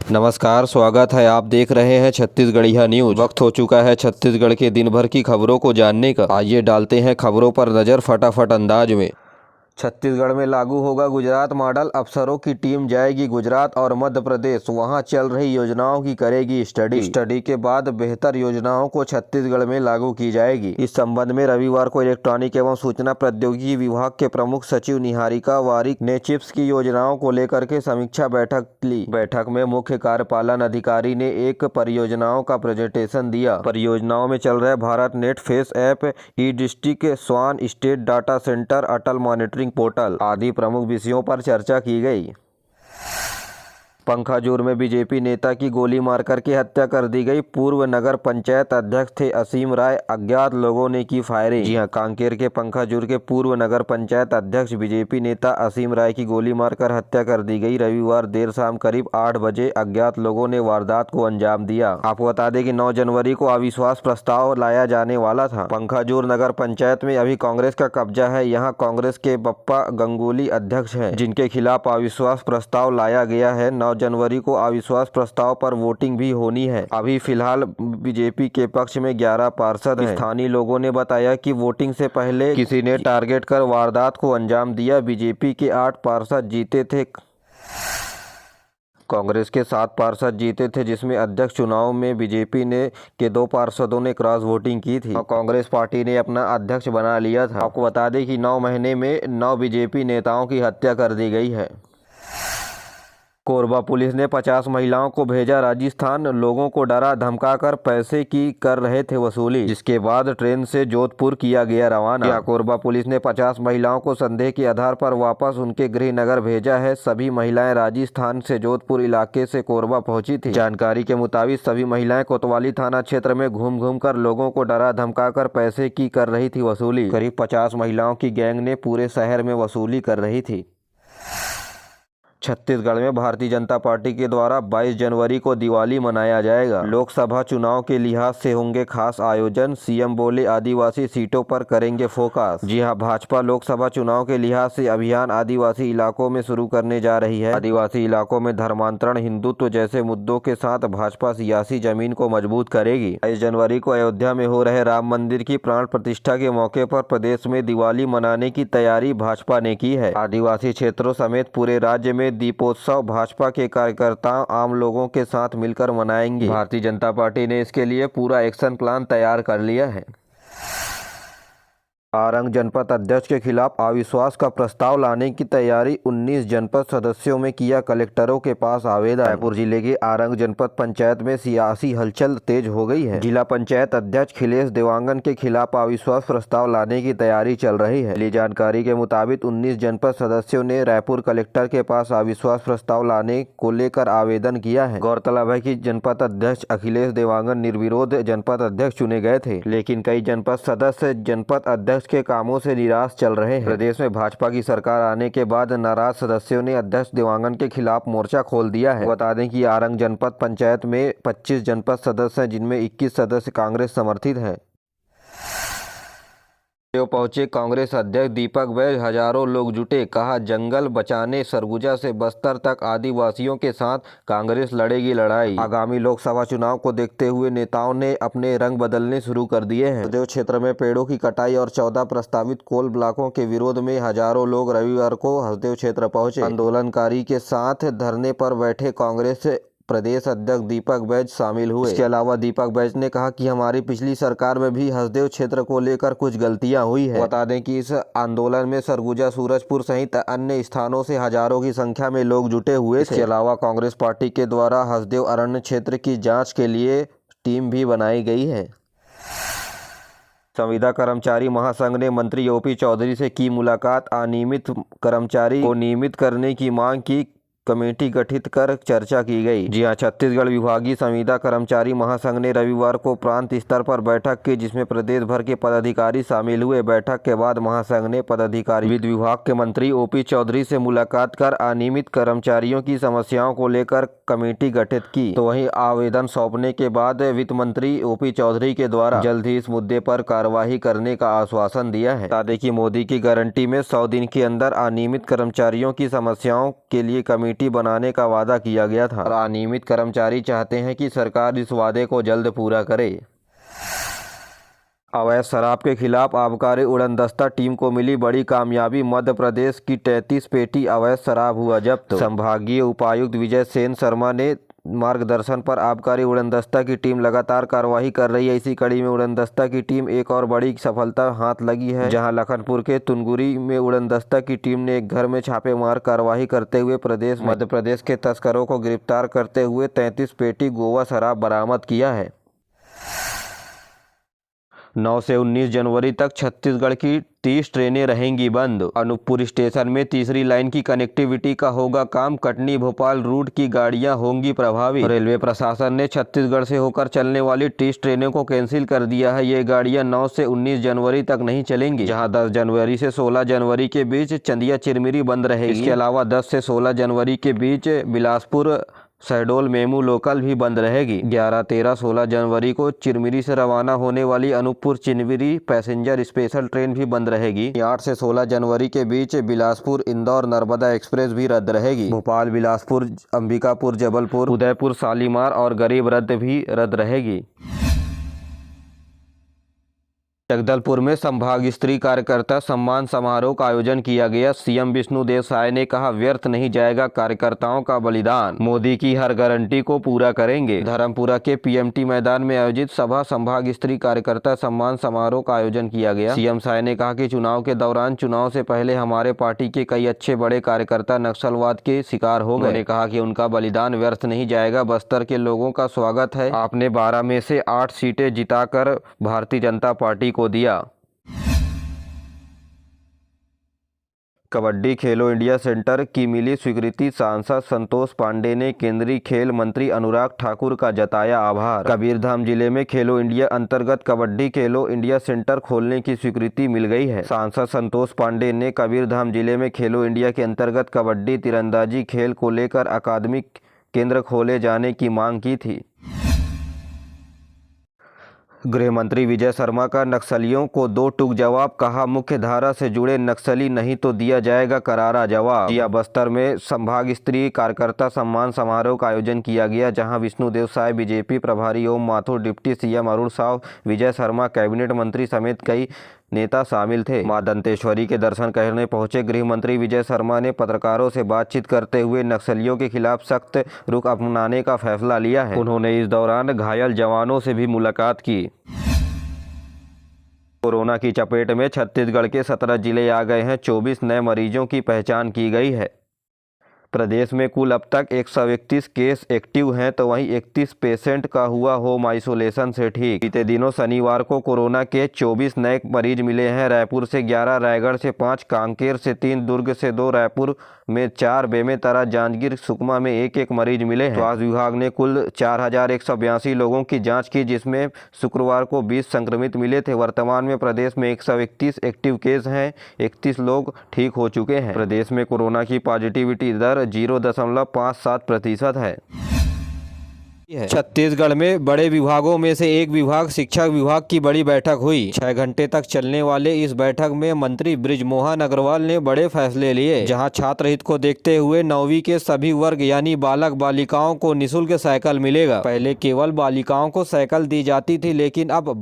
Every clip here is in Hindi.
नमस्कार, स्वागत है। आप देख रहे हैं छत्तीसगढ़िया न्यूज। वक्त हो चुका है छत्तीसगढ़ के दिन भर की खबरों को जानने का। आइए डालते हैं खबरों पर नजर फटाफट अंदाज में। छत्तीसगढ़ में लागू होगा गुजरात मॉडल। अफसरों की टीम जाएगी गुजरात और मध्य प्रदेश, वहां चल रही योजनाओं की करेगी स्टडी के बाद बेहतर योजनाओं को छत्तीसगढ़ में लागू की जाएगी। इस संबंध में रविवार को इलेक्ट्रॉनिक एवं सूचना प्रौद्योगिकी विभाग के प्रमुख सचिव निहारिका वारिक ने चिप्स की योजनाओं को लेकर के समीक्षा बैठक ली। बैठक में मुख्य कार्यपालन अधिकारी ने एक परियोजनाओं का प्रेजेंटेशन दिया। परियोजनाओं में चल रहे भारत नेट, फेस ऐप, ई डिस्ट्रिक्ट, स्वान स्टेट डाटा सेंटर, अटल मॉनिटरिंग पोर्टल आदि प्रमुख विषयों पर चर्चा की गई। पंखाजूर में बीजेपी नेता की गोली मारकर के हत्या कर दी गई। पूर्व नगर पंचायत अध्यक्ष थे असीम राय, अज्ञात लोगों ने की फायरिंग। जी हां, कांकेर के पंखाजूर के पूर्व नगर पंचायत अध्यक्ष बीजेपी नेता असीम राय की गोली मारकर हत्या कर दी गई। रविवार देर शाम करीब 8 बजे अज्ञात लोगों ने वारदात को अंजाम दिया। आपको बता दें कि 9 जनवरी को अविश्वास प्रस्ताव लाया जाने वाला था। पंखाजूर नगर पंचायत में अभी कांग्रेस का कब्जा है। यहाँ कांग्रेस के बप्पा गंगुली अध्यक्ष है, जिनके खिलाफ अविश्वास प्रस्ताव लाया गया है। 9 जनवरी को अविश्वास प्रस्ताव पर वोटिंग भी होनी है। अभी फिलहाल बीजेपी के पक्ष में 11 पार्षद हैं। स्थानीय लोगों ने बताया कि वोटिंग से पहले किसी ने टारगेट कर वारदात को अंजाम दिया। बीजेपी के 8 पार्षद जीते थे, कांग्रेस के 7 पार्षद जीते थे, जिसमें अध्यक्ष चुनाव में बीजेपी के 2 पार्षदों ने क्रॉस वोटिंग की थी और कांग्रेस पार्टी ने अपना अध्यक्ष बना लिया था। आपको बता दें कि 9 महीने में 9 बीजेपी नेताओं की हत्या कर दी गई है। कोरबा पुलिस ने 50 महिलाओं को भेजा राजस्थान। लोगों को डरा धमकाकर पैसे की कर रहे थे वसूली, जिसके बाद ट्रेन से जोधपुर किया गया रवाना। कोरबा पुलिस ने 50 महिलाओं को संदेह के आधार पर वापस उनके गृह नगर भेजा है। सभी महिलाएं राजस्थान से जोधपुर इलाके से कोरबा पहुंची थी। जानकारी के मुताबिक सभी महिलाएं कोतवाली थाना क्षेत्र में घूम घूम कर लोगों को डरा धमकाकर पैसे की कर रही थी वसूली। करीब 50 महिलाओं की गैंग ने पूरे शहर में वसूली कर रही थी। छत्तीसगढ़ में भारतीय जनता पार्टी के द्वारा 22 जनवरी को दिवाली मनाया जाएगा। लोकसभा चुनाव के लिहाज से होंगे खास आयोजन। सीएम बोले आदिवासी सीटों पर करेंगे फोकस। जी हां, भाजपा लोकसभा चुनाव के लिहाज से अभियान आदिवासी इलाकों में शुरू करने जा रही है। आदिवासी इलाकों में धर्मांतरण, हिंदुत्व जैसे मुद्दों के साथ भाजपा सियासी जमीन को मजबूत करेगी। 22 जनवरी को अयोध्या में हो रहे राम मंदिर की प्राण प्रतिष्ठा के मौके पर प्रदेश में दिवाली मनाने की तैयारी भाजपा ने की है। आदिवासी क्षेत्रों समेत पूरे राज्य में दीपोत्सव भाजपा के कार्यकर्ता आम लोगों के साथ मिलकर मनाएंगे। भारतीय जनता पार्टी ने इसके लिए पूरा एक्शन प्लान तैयार कर लिया है। आरंग जनपद अध्यक्ष के खिलाफ अविश्वास का प्रस्ताव लाने की तैयारी। 19 जनपद सदस्यों में किया कलेक्टरों के पास आवेदन। रायपुर जिले के आरंग जनपद पंचायत में सियासी हलचल तेज हो गई है। जिला पंचायत अध्यक्ष खिलेश देवांगन के खिलाफ अविश्वास प्रस्ताव लाने की तैयारी चल रही है। मिली जानकारी के मुताबिक 19 जनपद सदस्यों ने रायपुर कलेक्टर के पास अविश्वास प्रस्ताव लाने को लेकर आवेदन किया है। गौरतलब है कि जनपद अध्यक्ष अखिलेश देवांगन निर्विरोध जनपद अध्यक्ष चुने गए थे, लेकिन कई जनपद सदस्य जनपद अध्यक्ष के कामों से निराश चल रहे हैं। प्रदेश में भाजपा की सरकार आने के बाद नाराज सदस्यों ने अध्यक्ष देवांगन के खिलाफ मोर्चा खोल दिया है। बता दें कि आरंग जनपद पंचायत में 25 जनपद सदस्य हैं, जिनमें 21 सदस्य कांग्रेस समर्थित हैं। पहुंचे कांग्रेस अध्यक्ष दीपक बैज, हजारों लोग जुटे, कहा जंगल बचाने। सरगुजा से बस्तर तक आदिवासियों के साथ कांग्रेस लड़ेगी लड़ाई। आगामी लोकसभा चुनाव को देखते हुए नेताओं ने अपने रंग बदलने शुरू कर दिए हैं। हसदेव क्षेत्र में पेड़ों की कटाई और 14 प्रस्तावित कोल ब्लॉकों के विरोध में हजारों लोग रविवार को हसदेव क्षेत्र पहुंचे। आंदोलनकारी के साथ धरने पर बैठे कांग्रेस प्रदेश अध्यक्ष दीपक बैज शामिल हुए। इसके अलावा दीपक बैज ने कहा कि हमारी पिछली सरकार में भी हसदेव क्षेत्र को लेकर कुछ गलतियां हुई है। बता दें कि इस आंदोलन में सरगुजा, सूरजपुर सहित अन्य स्थानों से हजारों की संख्या में लोग जुटे हुए थे। इसके अलावा कांग्रेस पार्टी के द्वारा हसदेव अरण्य क्षेत्र की जाँच के लिए टीम भी बनाई गई है। संविदा कर्मचारी महासंघ ने मंत्री ओपी चौधरी से की मुलाकात। अनियमित कर्मचारी को नियमित करने की मांग की। कमेटी गठित कर चर्चा की गई। जी हां, छत्तीसगढ़ विभागीय संविदा कर्मचारी महासंघ ने रविवार को प्रांत स्तर पर बैठक की, जिसमें प्रदेश भर के पदाधिकारी शामिल हुए। बैठक के बाद महासंघ ने पदाधिकारी वित्त विभाग के मंत्री ओपी चौधरी से मुलाकात कर अनियमित कर्मचारियों की समस्याओं को लेकर कमेटी गठित की। तो वहीं आवेदन सौंपने के बाद वित्त मंत्री ओपी चौधरी के द्वारा जल्द ही इस मुद्दे पर कार्यवाही करने का आश्वासन दिया है। बता दें कि मोदी की गारंटी में 100 दिन के अंदर अनियमित कर्मचारियों की समस्याओं के लिए कमेटी सिटी बनाने का वादा किया गया था और अनियमित कर्मचारी चाहते हैं कि सरकार इस वादे को जल्द पूरा करे। अवैध शराब के खिलाफ आबकारी उड़नदस्ता टीम को मिली बड़ी कामयाबी। मध्य प्रदेश की 33 पेटी अवैध शराब हुआ जब्त। संभागीय उपायुक्त विजय सेन शर्मा ने मार्गदर्शन पर आबकारी उड़नदस्ता की टीम लगातार कार्रवाई कर रही है। इसी कड़ी में उड़नदस्ता की टीम एक और बड़ी सफलता हाथ लगी है, जहां लखनपुर के तुनगुरी में उड़नदस्ता की टीम ने एक घर में छापेमार कार्रवाई करते हुए मध्य प्रदेश के तस्करों को गिरफ्तार करते हुए 33 पेटी गोवा शराब बरामद किया है। 9 से 19 जनवरी तक छत्तीसगढ़ की 30 ट्रेनें रहेंगी बंद। अनूपपुर स्टेशन में तीसरी लाइन की कनेक्टिविटी का होगा काम। कटनी भोपाल रूट की गाड़ियां होंगी प्रभावित। रेलवे प्रशासन ने छत्तीसगढ़ से होकर चलने वाली 30 ट्रेनों को कैंसिल कर दिया है। ये गाड़ियां 9 से 19 जनवरी तक नहीं चलेंगी, जहां 10 जनवरी से 16 जनवरी के बीच चंदिया चिरमिरी बंद रहेगी। इसके अलावा 10 से 16 जनवरी के बीच बिलासपुर शहडोल मेमू लोकल भी बंद रहेगी। 11, 13, 16 जनवरी को चिरमिरी से रवाना होने वाली Anuppur Chirmiri passenger special train भी बंद रहेगी। 8 से 16 जनवरी के बीच बिलासपुर इंदौर नर्मदा एक्सप्रेस भी रद्द रहेगी। भोपाल बिलासपुर अंबिकापुर जबलपुर उदयपुर शालीमार और गरीब रद्द भी रद्द रहेगी। जगदलपुर में संभाग स्तरीय कार्यकर्ता सम्मान समारोह का आयोजन किया गया। सीएम विष्णुदेव साय ने कहा, व्यर्थ नहीं जाएगा कार्यकर्ताओं का बलिदान, मोदी की हर गारंटी को पूरा करेंगे। धर्मपुरा के पीएमटी मैदान में आयोजित सभा संभाग स्तरीय कार्यकर्ता सम्मान समारोह का आयोजन किया गया। सीएम साय ने कहा कि चुनाव के दौरान चुनाव से पहले हमारे पार्टी के कई अच्छे बड़े कार्यकर्ता नक्सलवाद के शिकार हो गए। उन्होंने कहा कि उनका बलिदान व्यर्थ नहीं जाएगा। बस्तर के लोगों का स्वागत है, आपने 12 में से 8 सीटें जिताकर भारतीय जनता पार्टी को दिया। कबड्डी खेलो इंडिया सेंटर की मिली स्वीकृति। सांसद संतोष पांडे ने केंद्रीय खेल मंत्री अनुराग ठाकुर का जताया आभार। कबीरधाम जिले में खेलो इंडिया अंतर्गत कबड्डी खेलो इंडिया सेंटर खोलने की स्वीकृति मिल गई है। सांसद संतोष पांडे ने कबीरधाम जिले में खेलो इंडिया के अंतर्गत कबड्डी तीरंदाजी खेल को लेकर अकादमिक केंद्र खोले जाने की मांग की थी। गृह मंत्री विजय शर्मा का नक्सलियों को 2 टूक जवाब। कहा, मुख्य धारा से जुड़े नक्सली नहीं तो दिया जाएगा करारा जवाब। जिया बस्तर में संभाग स्तरीय कार्यकर्ता सम्मान समारोह का आयोजन किया गया, जहां विष्णुदेव साय बीजेपी प्रभारी Om Mathur, deputy CM Arun Sao, Vijay Sharma cabinet मंत्री समेत कई नेता शामिल थे। मां दंतेश्वरी के दर्शन करने पहुंचे गृह मंत्री विजय शर्मा ने पत्रकारों से बातचीत करते हुए नक्सलियों के खिलाफ सख्त रुख अपनाने का फैसला लिया है। उन्होंने इस दौरान घायल जवानों से भी मुलाकात की। कोरोना की चपेट में छत्तीसगढ़ के 17 जिले आ गए हैं। 24 नए मरीजों की पहचान की गई है। प्रदेश में कुल अब तक 131 केस एक्टिव हैं, तो वहीं 31 पेशेंट का हुआ होम आइसोलेशन से ठीक। बीते दिनों शनिवार को कोरोना के 24 नए मरीज मिले हैं। रायपुर से 11, रायगढ़ से 5, कांकेर से 3, दुर्ग से 2, रायपुर में 4, बेमेतरा, जांजगीर, सुकमा में 1-1 मरीज मिले हैं। स्वास्थ्य विभाग ने कुल 4182 लोगों की जाँच की, जिसमें शुक्रवार को 20 संक्रमित मिले थे। वर्तमान में प्रदेश में 131 एक्टिव केस हैं। 31 लोग ठीक हो चुके हैं। प्रदेश में कोरोना की पॉजिटिविटी दर 0.57% है। छत्तीसगढ़ में बड़े विभागों में से एक विभाग शिक्षा विभाग की बड़ी बैठक हुई। 6 घंटे तक चलने वाले इस बैठक में मंत्री बृजमोहन अग्रवाल ने बड़े फैसले लिए, जहां छात्र हित को देखते हुए 9वीं के सभी वर्ग यानी बालक बालिकाओं को निःशुल्क साइकिल मिलेगा। पहले केवल बालिकाओं को साइकिल दी जाती थी, लेकिन अब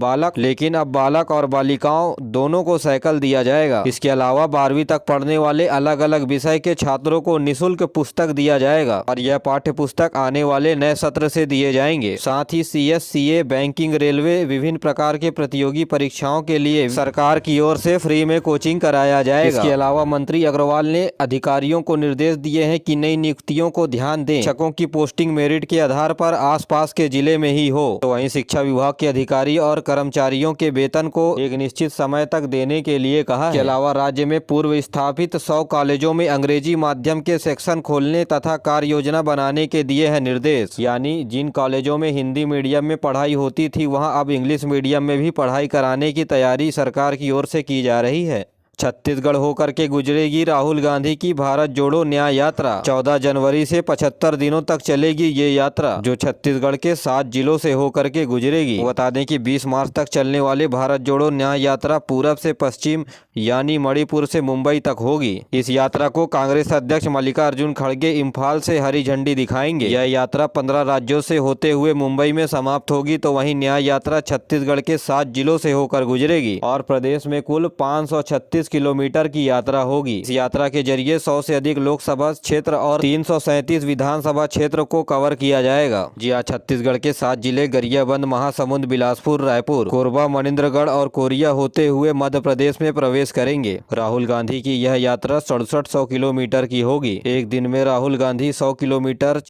बालक और बालिकाओं दोनों को साइकिल दिया जाएगा। इसके अलावा 12वीं तक पढ़ने वाले अलग अलग विषय के छात्रों को निःशुल्क पुस्तक दिया जाएगा और यह पाठ्य पुस्तक आने वाले नए सत्र से दिए जाएंगे। साथ ही CS, CA, बैंकिंग, रेलवे, विभिन्न प्रकार के प्रतियोगी परीक्षाओं के लिए सरकार की ओर से फ्री में कोचिंग कराया जाएगा। इसके अलावा मंत्री अग्रवाल ने अधिकारियों को निर्देश दिए हैं कि नई नियुक्तियों को ध्यान दें। शिक्षकों की पोस्टिंग मेरिट के आधार पर आसपास के जिले में ही हो। तो वहीं शिक्षा विभाग के अधिकारी और कर्मचारियों के वेतन को एक निश्चित समय तक देने के लिए कहा। इसके अलावा राज्य में पूर्व स्थापित 100 कॉलेजों में अंग्रेजी माध्यम के सेक्शन खोलने तथा कार्य योजना बनाने के दिए हैं निर्देश। यानी जिन कॉलेजों में हिंदी मीडियम में पढ़ाई होती थी, वहां अब इंग्लिश मीडियम में भी पढ़ाई कराने की तैयारी सरकार की ओर से की जा रही है। छत्तीसगढ़ होकर के गुजरेगी राहुल गांधी की भारत जोड़ो न्याय यात्रा। 14 जनवरी से 75 दिनों तक चलेगी ये यात्रा, जो छत्तीसगढ़ के 7 जिलों से होकर के गुजरेगी। बता दें कि 20 मार्च तक चलने वाले भारत जोड़ो न्याय यात्रा पूरब से पश्चिम यानी मणिपुर से मुंबई तक होगी। इस यात्रा को कांग्रेस अध्यक्ष मल्लिकार्जुन खड़गे इम्फाल से हरी झंडी दिखाएंगे। यह यात्रा 15 राज्यों से होते हुए मुंबई में समाप्त होगी, तो वहीं न्याय यात्रा छत्तीसगढ़ के 7 जिलों से होकर गुजरेगी और प्रदेश में कुल 536 किलोमीटर की यात्रा होगी। इस यात्रा के जरिए 100 से अधिक लोकसभा क्षेत्र और 337 विधानसभा क्षेत्र को कवर किया जाएगा। जी हाँ, छत्तीसगढ़ के 7 जिले गरियाबंद, महासमुंद, बिलासपुर, रायपुर, कोरबा, मनिंद्रगढ़ और कोरिया होते हुए मध्य प्रदेश में प्रवेश करेंगे। राहुल गांधी की यह यात्रा 6700 किलोमीटर की होगी। एक दिन में राहुल गांधी 100 किलोमीटर